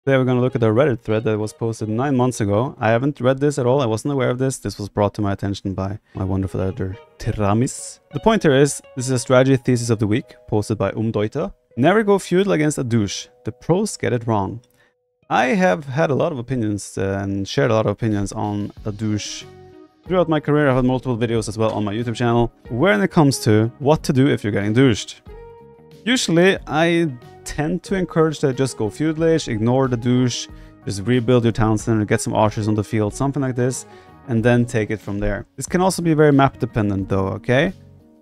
Today we're going to look at a Reddit thread that was posted 9 months ago. I haven't read this at all. I wasn't aware of this. This was brought to my attention by my wonderful editor, Tiramis. The point here is, this is a strategy thesis of the week, posted by Deuter. Never go feudal against a douche. The pros get it wrong. I have had a lot of opinions and shared a lot of opinions on a douche. Throughout my career, I've had multiple videos as well on my YouTube channel, when it comes to what to do if you're getting douched. Usually, I tend to encourage that just go feudal age, ignore the douche, just rebuild your town center, get some archers on the field, something like this, and then take it from there. This can also be very map dependent though, okay?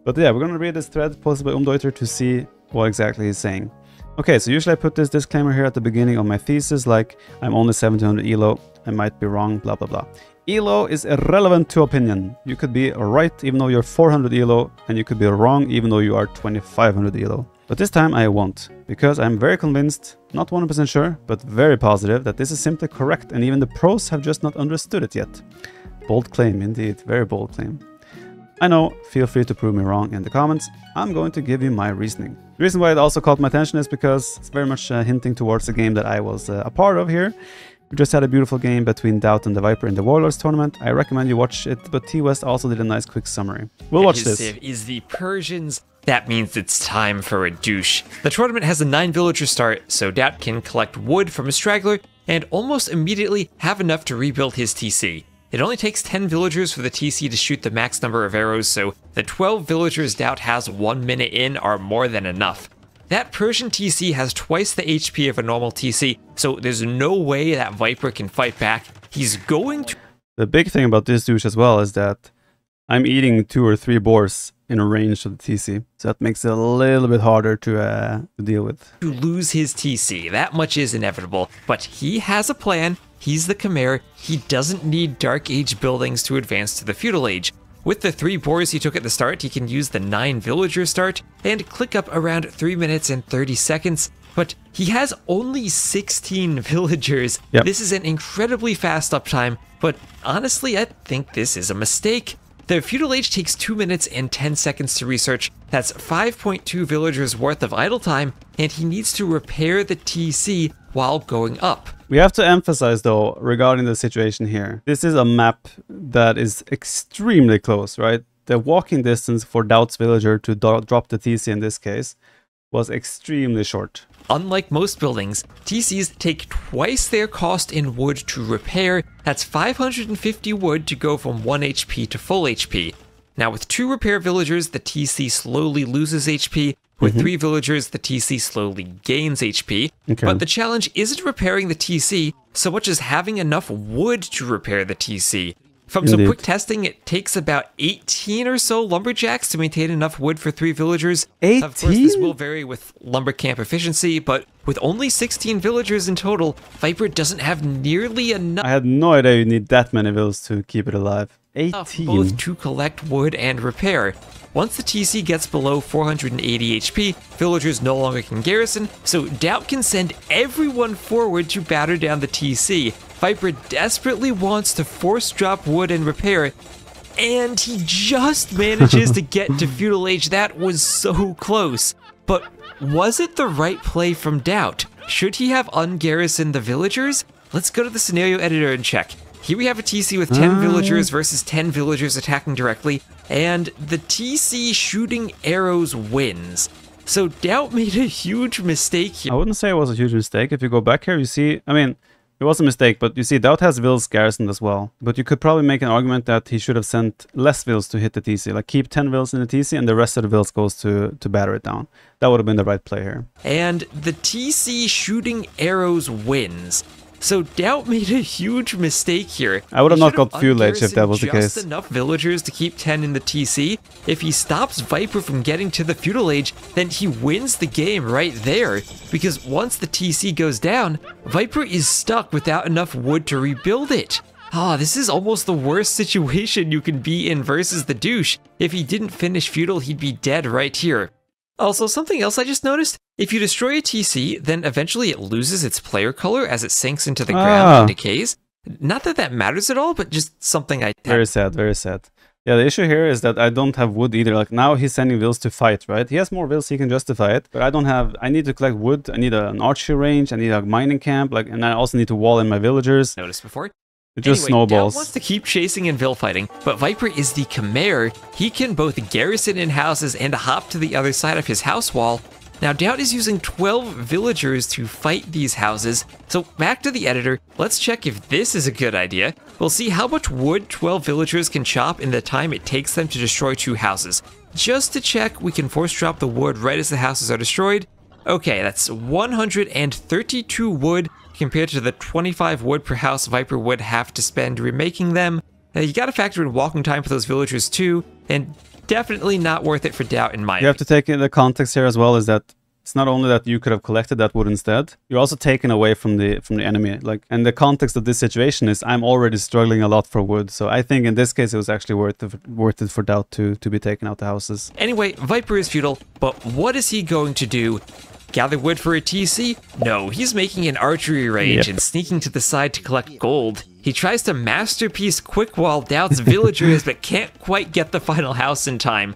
But yeah, we're gonna read this thread posted by Deuter to see what exactly he's saying. Okay, so usually I put this disclaimer here at the beginning of my thesis, like I'm only 1700 elo, I might be wrong, blah blah blah. Elo is irrelevant to opinion. You could be right even though you're 400 elo, and you could be wrong even though you are 2500 elo. But this time I won't, because I'm very convinced, not 100% sure, but very positive that this is simply correct, and even the pros have just not understood it yet. Bold claim indeed, very bold claim. I know, feel free to prove me wrong in the comments. I'm going to give you my reasoning. The reason why it also caught my attention is because it's very much hinting towards the game that I was a part of here. We just had a beautiful game between Doubt and the Viper in the Warlords tournament. I recommend you watch it, but T-West also did a nice quick summary. We'll watch this. Is the Persians. That means it's time for a douche. The tournament has a 9 villager start, so Doubt can collect wood from a straggler and almost immediately have enough to rebuild his TC. It only takes 10 villagers for the TC to shoot the max number of arrows, so the 12 villagers Doubt has 1 minute in are more than enough. That Persian TC has twice the HP of a normal TC, so there's no way that Viper can fight back. He's going to... The big thing about this douche as well is that I'm eating 2 or 3 boars in a range of the TC, so that makes it a little bit harder to deal with. To lose his TC, that much is inevitable, but he has a plan. He's the Khmer. He doesn't need Dark Age buildings to advance to the Feudal Age. With the 3 boars he took at the start, he can use the 9 villager start and click up around 3 minutes and 30 seconds, but he has only 16 villagers. Yep. This is an incredibly fast uptime, but honestly, I think this is a mistake. The Feudal Age takes 2 minutes and 10 seconds to research. That's 5.2 villagers worth of idle time, and he needs to repair the TC while going up. We have to emphasize though, regarding the situation here, this is a map that is extremely close, right? The walking distance for Doubt's villager to drop the TC in this case was extremely short. Unlike most buildings, TCs take twice their cost in wood to repair. That's 550 wood to go from 1 HP to full HP. Now with 2 repair villagers, the TC slowly loses HP. With 3 villagers, the TC slowly gains HP. Okay. But the challenge isn't repairing the TC so much as having enough wood to repair the TC. From some quick testing, it takes about 18 or so lumberjacks to maintain enough wood for 3 villagers. 18? Of course, this will vary with lumber camp efficiency, but with only 16 villagers in total, Viper doesn't have nearly enough. I had no idea you need that many vills to keep it alive. 18? Both to collect wood and repair. Once the TC gets below 480 HP, villagers no longer can garrison, so Doubt can send everyone forward to batter down the TC. Viper desperately wants to force drop wood and repair, and he just manages to get to Feudal Age. That was so close. But was it the right play from Doubt? Should he have ungarrisoned the villagers? Let's go to the scenario editor and check. Here we have a TC with 10 villagers versus 10 villagers attacking directly, and the TC shooting arrows wins. So Doubt made a huge mistake here. I wouldn't say it was a huge mistake. If you go back here, you see, I mean, it was a mistake, but you see Doubt has vills garrisoned as well. But you could probably make an argument that he should have sent less vills to hit the TC. Like keep 10 vills in the TC and the rest of the vills goes to batter it down. That would have been the right play here. And the TC shooting arrows wins. So Doubt made a huge mistake here. I would have not got Feudal Age if that was the case. Just enough villagers to keep 10 in the TC. If he stops Viper from getting to the Feudal Age, then he wins the game right there. Because once the TC goes down, Viper is stuck without enough wood to rebuild it. This is almost the worst situation you can be in versus the douche. If he didn't finish Feudal, he'd be dead right here. Also, something else I just noticed, if you destroy a TC, then eventually it loses its player color as it sinks into the ground and decays. Not that that matters at all, but just something I... Very sad, very sad. Yeah, the issue here is that I don't have wood either. Like now he's sending vills to fight, right? He has more vills, he can justify it, but I don't have. I need to collect wood. I need an archery range. I need a mining camp. Like, and I also need to wall in my villagers. Noticed before. It just anyway, snowballs. Doubt wants to keep chasing and vill fighting, but Viper is the Khmer. He can both garrison in houses and hop to the other side of his house wall. Now, Doubt is using 12 villagers to fight these houses, so back to the editor, let's check if this is a good idea. We'll see how much wood 12 villagers can chop in the time it takes them to destroy 2 houses. Just to check, we can force drop the wood right as the houses are destroyed. Okay, that's 132 wood compared to the 25 wood per house Viper would have to spend remaking them. You gotta factor in walking time for those villagers too, and definitely not worth it for Doubt in my opinion. You have to take in the context here as well, is that it's not only that you could have collected that wood instead, you're also taken away from the enemy. Like, and the context of this situation is I'm already struggling a lot for wood, so I think in this case it was actually worth it for Doubt to be taking out the houses. Anyway, Viper is feudal, but what is he going to do? Gather wood for a TC? No, he's making an archery range and sneaking to the side to collect gold. He tries to masterpiece quick wall Doubt's villagers, but can't quite get the final house in time.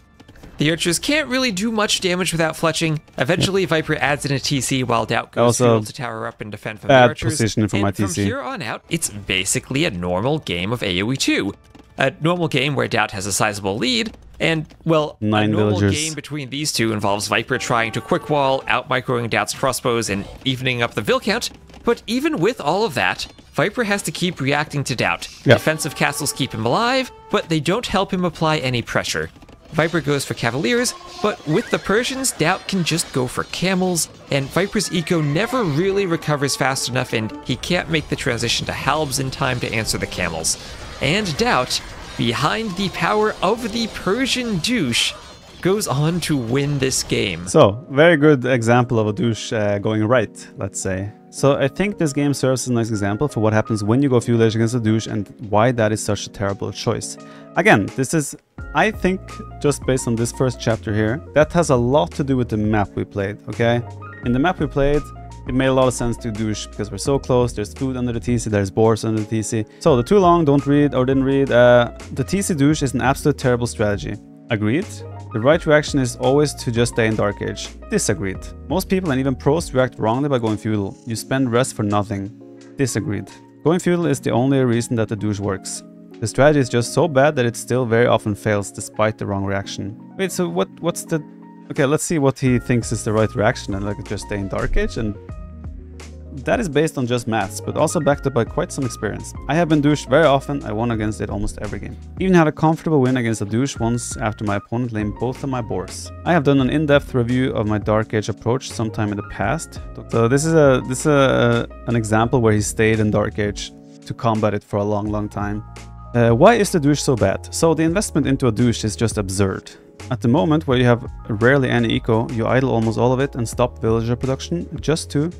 The archers can't really do much damage without fletching. Eventually, Viper adds in a TC while Doubt goes to tower up and defend from the archers. Position from my TC. From here on out, it's basically a normal game of AoE2. A normal game where Doubt has a sizable lead, and, well, 9 a normal villagers. game between these two involves Viper trying to quick wall, out-microing Doubt's crossbows, and evening up the vill count. But even with all of that, Viper has to keep reacting to Doubt. Defensive castles keep him alive, but they don't help him apply any pressure. Viper goes for Cavaliers, but with the Persians, Doubt can just go for Camels, and Viper's eco never really recovers fast enough, and he can't make the transition to Halbs in time to answer the Camels. And Doubt, behind the power of the Persian douche, goes on to win this game. So, very good example of a douche going right, let's say. So I think this game serves as a nice example for what happens when you go feudalish against a douche and why that is such a terrible choice. Again, this is, I think, just based on this first chapter here, that has a lot to do with the map we played, okay? In the map we played, it made a lot of sense to douche because we're so close, there's food under the TC, there's boars under the TC. So the too long, don't read or didn't read, the TC douche is an absolute terrible strategy. Agreed? The right reaction is always to just stay in Dark Age. Disagreed. Most people and even pros react wrongly by going feudal. You spend rest for nothing. Disagreed. Going feudal is the only reason that the douche works. The strategy is just so bad that it still very often fails despite the wrong reaction. Wait, so what's the... Okay, let's see what he thinks is the right reaction and like just stay in Dark Age, and that is based on just maths, but also backed up by quite some experience. I have been douched very often, I won against it almost every game. Even had a comfortable win against a douche once after my opponent lamed both of my boars. I have done an in-depth review of my Dark Age approach sometime in the past. So this is an example where he stayed in Dark Age to combat it for a long time. Why is the douche so bad? So the investment into a douche is just absurd. At the moment where you have rarely any eco, you idle almost all of it and stop villager production just to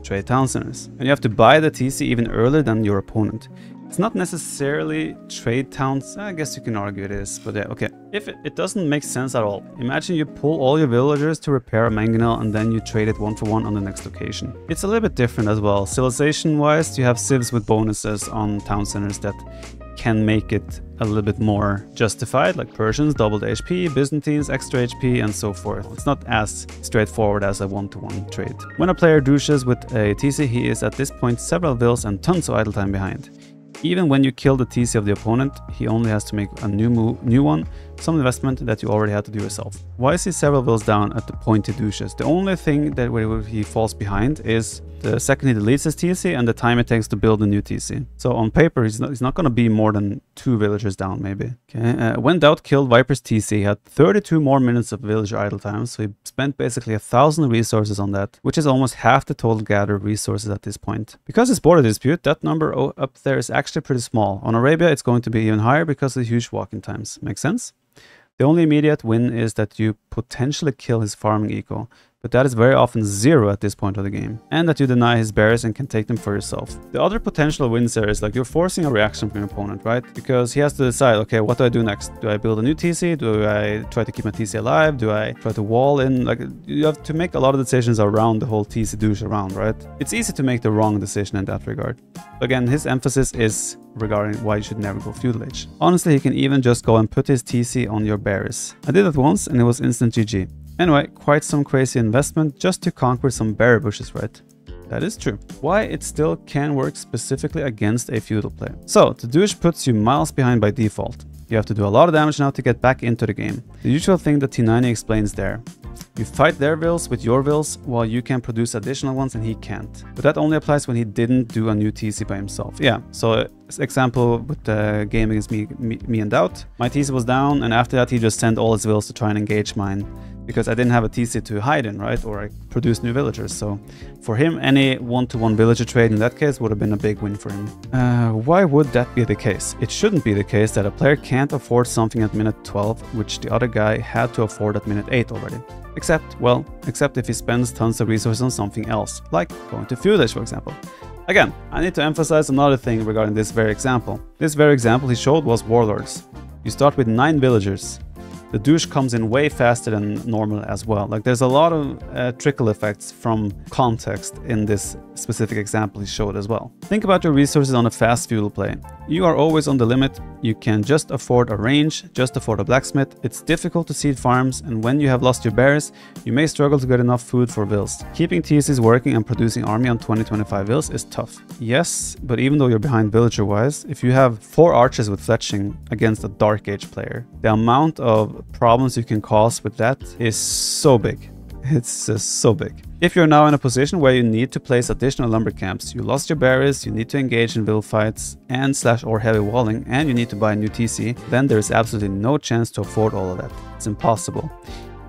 trade town centers. And you have to buy the TC even earlier than your opponent. It's not necessarily trade towns, I guess you can argue it is, but yeah, okay. If it doesn't make sense at all. Imagine you pull all your villagers to repair a mangonel and then you trade it 1-for-1 on the next location. It's a little bit different as well. Civilization wise, you have civs with bonuses on town centers that can make it a little bit more justified, like Persians, doubled HP, Byzantines, extra HP, and so forth. It's not as straightforward as a 1-to-1 trade. When a player douches with a TC, he is at this point several vills and tons of idle time behind. Even when you kill the TC of the opponent, he only has to make a new one, some investment that you already had to do yourself. Why is he several vills down at the point he douches? The only thing that where he falls behind is the second he deletes his TC and the time it takes to build a new TC. So on paper, he's not going to be more than 2 villagers down, maybe. Okay. When Doubt killed Viper's TC, he had 32 more minutes of villager idle time, so he spent basically 1,000 resources on that, which is almost half the total gathered resources at this point. Because it's border dispute, that number up there is actually pretty small. On Arabia, it's going to be even higher because of the huge walking times. Make sense? The only immediate win is that you potentially kill his farming eco. but that is very often 0 at this point of the game, and that you deny his bears and can take them for yourself. The other potential wins there is like you're forcing a reaction from your opponent, right? Because he has to decide, okay, what do I do next? Do I build a new TC? Do I try to keep my TC alive? Do I try to wall in? Like, you have to make a lot of decisions around the whole TC douche around, right? It's easy to make the wrong decision in that regard. Again, his emphasis is regarding why you should never go feudal age. Honestly, he can even just go and put his TC on your bears. I did it once and it was instant GG. Anyway, quite some crazy investment just to conquer some berry bushes, right? That is true. Why it still can work specifically against a feudal play. So, the douche puts you miles behind by default. You have to do a lot of damage now to get back into the game. The usual thing that T90 explains there. You fight their vills with your vills while you can produce additional ones and he can't. But that only applies when he didn't do a new TC by himself. Yeah, so example with the game against me and Doubt. My TC was down and after that he just sent all his vills to try and engage mine. Because I didn't have a TC to hide in, right? Or I produced new villagers. So for him, any one-to-one villager trade in that case would have been a big win for him. Why would that be the case? It shouldn't be the case that a player can't afford something at minute 12, which the other guy had to afford at minute 8 already. Except if he spends tons of resources on something else, like going to feudal age, for example. Again, I need to emphasize another thing regarding this very example. This very example he showed was warlords. You start with 9 villagers. The douche comes in way faster than normal as well. Like there's a lot of trickle effects from context in this specific example he showed as well. Think about your resources on a fast feudal play. You are always on the limit. You can just afford a range, just afford a blacksmith. It's difficult to seed farms, and when you have lost your bears, you may struggle to get enough food for vills. Keeping TCs working and producing army on 20-25 vills is tough. Yes, but even though you're behind villager wise, if you have 4 archers with fletching against a Dark Age player, the amount of problems you can cause with that is so big. It's so big. If you're now in a position where you need to place additional lumber camps, you lost your berries, you need to engage in vill fights and /or heavy walling, and you need to buy a new TC, then there is absolutely no chance to afford all of that. It's impossible.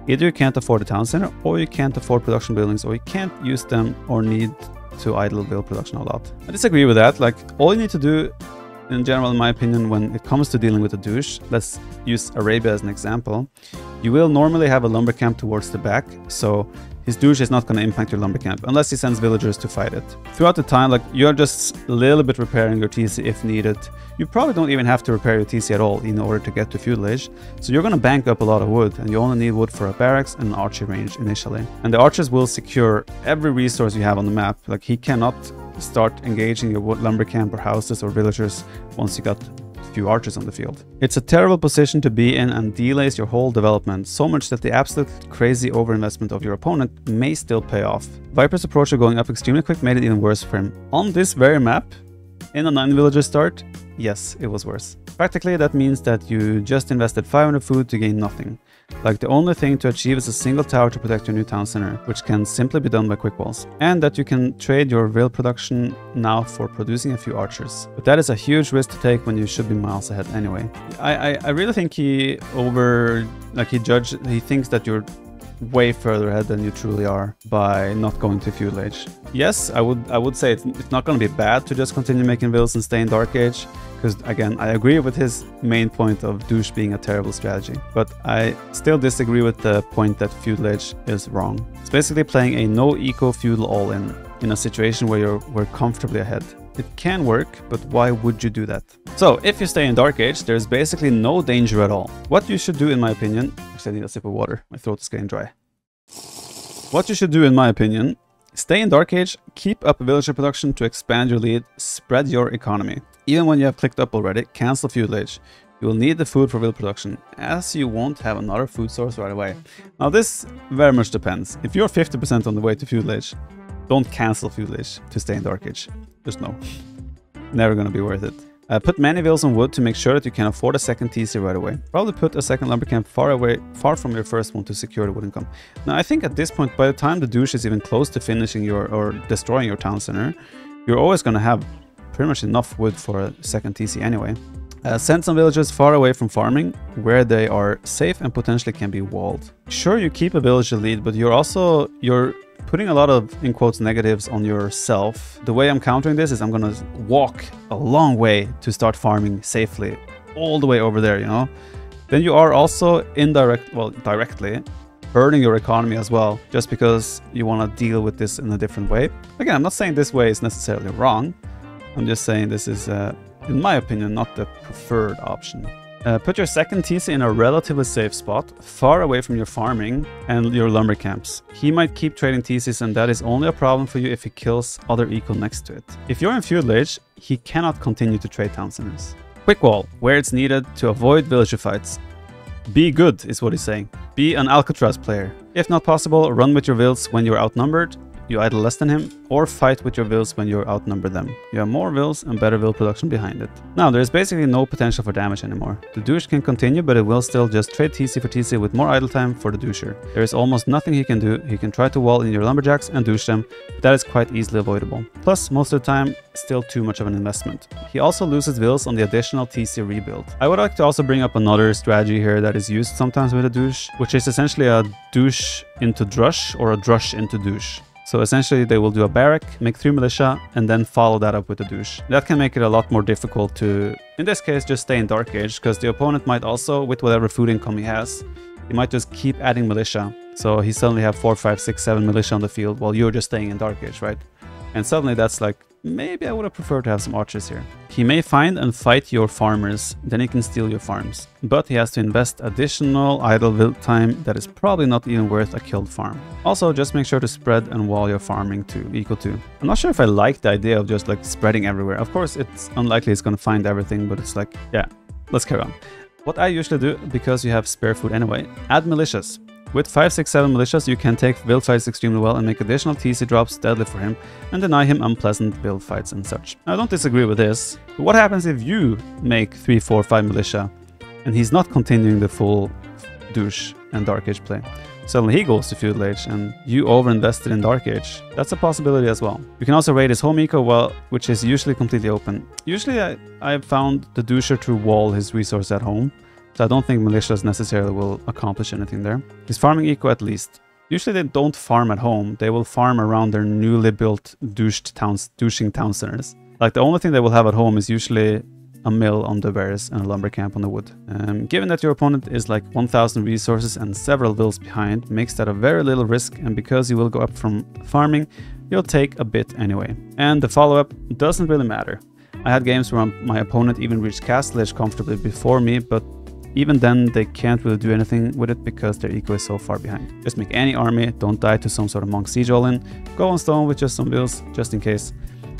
Either you can't afford a town center, or you can't afford production buildings, or you can't use them or need to idle vill production a lot. I disagree with that. Like, all you need to do in general, in my opinion, when it comes to dealing with a douche, let's use Arabia as an example, you will normally have a lumber camp towards the back, so his douche is not going to impact your lumber camp unless he sends villagers to fight it. Throughout the time, like, you're just a little bit repairing your TC if needed. You probably don't even have to repair your TC at all in order to get to feudal age, so you're going to bank up a lot of wood, and you only need wood for a barracks and an archer range initially. And the archers will secure every resource you have on the map. Like, he cannot start engaging your wood lumber camp or houses or villagers once you got few archers on the field. It's a terrible position to be in and delays your whole development, so much that the absolute crazy overinvestment of your opponent may still pay off. Viper's approach of going up extremely quick made it even worse for him. On this very map, in a 9 villager start, yes, it was worse. Practically, that means that you just invested 500 food to gain nothing. Like, the only thing to achieve is a single tower to protect your new town center, which can simply be done by quick walls. And that you can trade your vill production now for producing a few archers. But that is a huge risk to take when you should be miles ahead anyway. I really think he thinks that you're way further ahead than you truly are by not going to feudal age. Yes, I would say it's not going to be bad to just continue making vills and stay in Dark Age, because again, I agree with his main point of douche being a terrible strategy, but I still disagree with the point that feudal age is wrong. It's basically playing a no eco feudal all-in a situation where we're comfortably ahead. It can work, but why would you do that? So, if you stay in Dark Age, there's basically no danger at all. What you should do, in my opinion... Actually, I need a sip of water. My throat is getting dry. What you should do, in my opinion, stay in Dark Age, keep up villager production to expand your lead, spread your economy. Even when you have clicked up already, cancel feudal age. You will need the food for vill production, as you won't have another food source right away. Now, this very much depends. If you're 50% on the way to feudal age, don't cancel feudal age to stay in Dark Age. Just no. Never gonna be worth it. Put many vills on wood to make sure that you can afford a second TC right away. Probably put a second lumber camp far from your first one to secure the wood income. Now, I think at this point, by the time the douche is even close to finishing or destroying your town center, you're always gonna have pretty much enough wood for a second TC anyway. Send some villagers far away from farming, where they are safe and potentially can be walled. Sure, you keep a villager lead, but you're putting a lot of, in quotes, negatives on yourself. The way I'm countering this is I'm gonna walk a long way to start farming safely, all the way over there, you know? Then you are also directly burning your economy as well, just because you want to deal with this in a different way. Again, I'm not saying this way is necessarily wrong. I'm just saying this is, in my opinion, not the preferred option. Put your second TC in a relatively safe spot, far away from your farming and your lumber camps. He might keep trading TCs, and that is only a problem for you if he kills other eco next to it. If you're in feudal age, he cannot continue to trade town centers. Quick wall, where it's needed to avoid villager fights. Be good, is what he's saying. Be an Alcatraz player. If not possible, run with your vills when you're outnumbered, you idle less than him, or fight with your vills when you outnumber them. You have more vills and better vill production behind it. Now, there is basically no potential for damage anymore. The douche can continue, but it will still just trade TC for TC with more idle time for the doucher. There is almost nothing he can do. He can try to wall in your lumberjacks and douche them, but that is quite easily avoidable. Plus, most of the time, still too much of an investment. He also loses vills on the additional TC rebuild. I would like to also bring up another strategy here that is used sometimes with a douche, which is essentially a douche into drush or a drush into douche. So essentially they will do a barrack, make 3 militia, and then follow that up with a douche. That can make it a lot more difficult to, in this case, just stay in Dark Age, because the opponent might also, with whatever food income he has, he might just keep adding militia. So he suddenly have 4, 5, 6, 7 militia on the field while you're just staying in Dark Age, right? And suddenly that's like, maybe I would have preferred to have some archers here. He may find and fight your farmers, then he can steal your farms. But he has to invest additional idle time that is probably not even worth a killed farm. Also, just make sure to spread and wall your farming to equal to. I'm not sure if I like the idea of just like spreading everywhere. Of course, it's unlikely he's gonna find everything, but it's like, yeah, let's carry on. What I usually do, because you have spare food anyway, add militias. With 5, 6, 7 militias, you can take build fights extremely well and make additional TC drops deadly for him and deny him unpleasant build fights and such. I don't disagree with this, but what happens if you make 3, 4, 5 militia and he's not continuing the full douche and Dark Age play? Suddenly he goes to feudal age and you overinvested in Dark Age. That's a possibility as well. You can also raid his home eco, well, which is usually completely open. Usually I've found the doucher to wall his resource at home. So I don't think militias necessarily will accomplish anything there. He's farming eco at least. Usually they don't farm at home. They will farm around their newly built douching town centers. Like the only thing they will have at home is usually a mill on the wares and a lumber camp on the wood. Given that your opponent is like 1000 resources and several vills behind, makes that a very little risk, and because you will go up from farming, you'll take a bit anyway. And the follow-up doesn't really matter. I had games where my opponent even reached castle age comfortably before me, but even then, they can't really do anything with it because their eco is so far behind. Just make any army, don't die to some sort of monk siege all-in, go on stone with just some vills, just in case.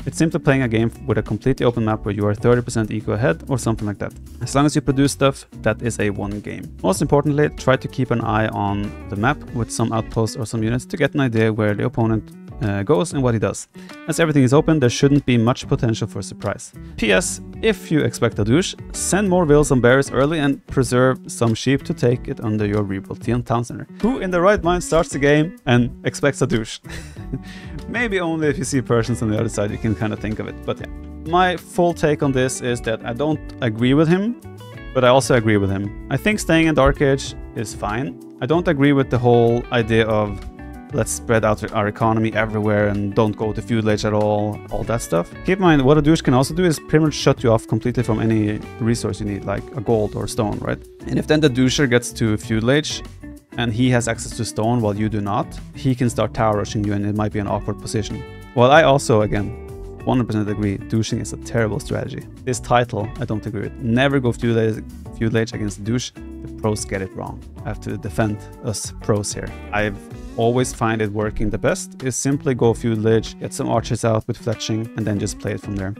It's simply playing a game with a completely open map where you are 30% eco ahead or something like that. As long as you produce stuff, that is a one game. Most importantly, try to keep an eye on the map with some outposts or some units to get an idea where the opponent goes and what he does. As everything is open, there shouldn't be much potential for surprise. PS, if you expect a douche, send more vills on bears early and preserve some sheep to take it under your rebuilt town center. Who in the right mind starts the game and expects a douche? Maybe only if you see Persians on the other side you can kind of think of it, but yeah. My full take on this is that I don't agree with him, but I also agree with him. I think staying in Dark Age is fine. I don't agree with the whole idea of let's spread out our economy everywhere and don't go to feudal age at all that stuff. Keep in mind, what a douche can also do is pretty much shut you off completely from any resource you need, like a gold or stone, right? And if then the doucher gets to feudal age and he has access to stone while you do not, he can start tower rushing you and it might be an awkward position. Well, I also, again, 100% agree, douching is a terrible strategy. This title, I don't agree with. Never go feudal age against douche. The pros get it wrong. I have to defend us pros here. I've always find it working the best is simply go feudal age, get some archers out with fletching, and then just play it from there.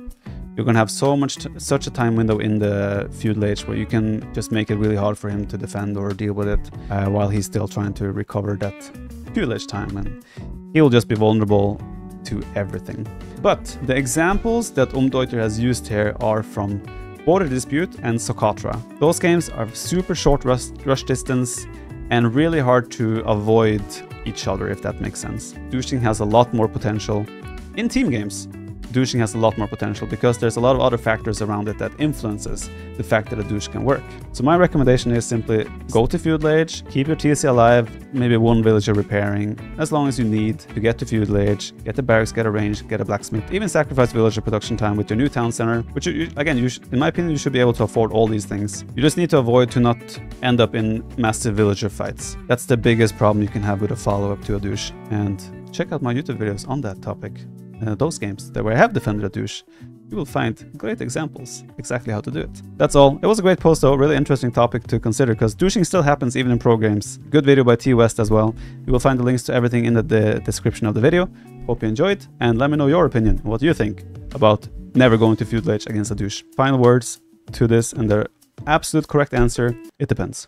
You're gonna have such a time window in the feudal age where you can just make it really hard for him to defend or deal with it while he's still trying to recover that feudal age time, and he will just be vulnerable to everything. But the examples that Umdeuter has used here are from Border Dispute and Socotra. Those games are super short rush distance and really hard to avoid each other, if that makes sense. Douching has a lot more potential in team games, douching has a lot more potential because there's a lot of other factors around it that influences the fact that a douche can work. So my recommendation is simply go to feudal age, keep your TC alive, maybe one villager repairing, as long as you need to get to feudal age, get a barracks, get a range, get a blacksmith, even sacrifice villager production time with your new town center, which again, in my opinion, you should be able to afford all these things. You just need to avoid to not end up in massive villager fights. That's the biggest problem you can have with a follow-up to a douche. And check out my YouTube videos on that topic. Those games where I have defended a douche, you will find great examples exactly how to do it. That's all. It was a great post though, really interesting topic to consider because douching still happens even in pro games. Good video by T West as well. You will find the links to everything in the description of the video. Hope you enjoyed and let me know your opinion. What do you think about never going to feudal age against a douche? Final words to this and their absolute correct answer, it depends.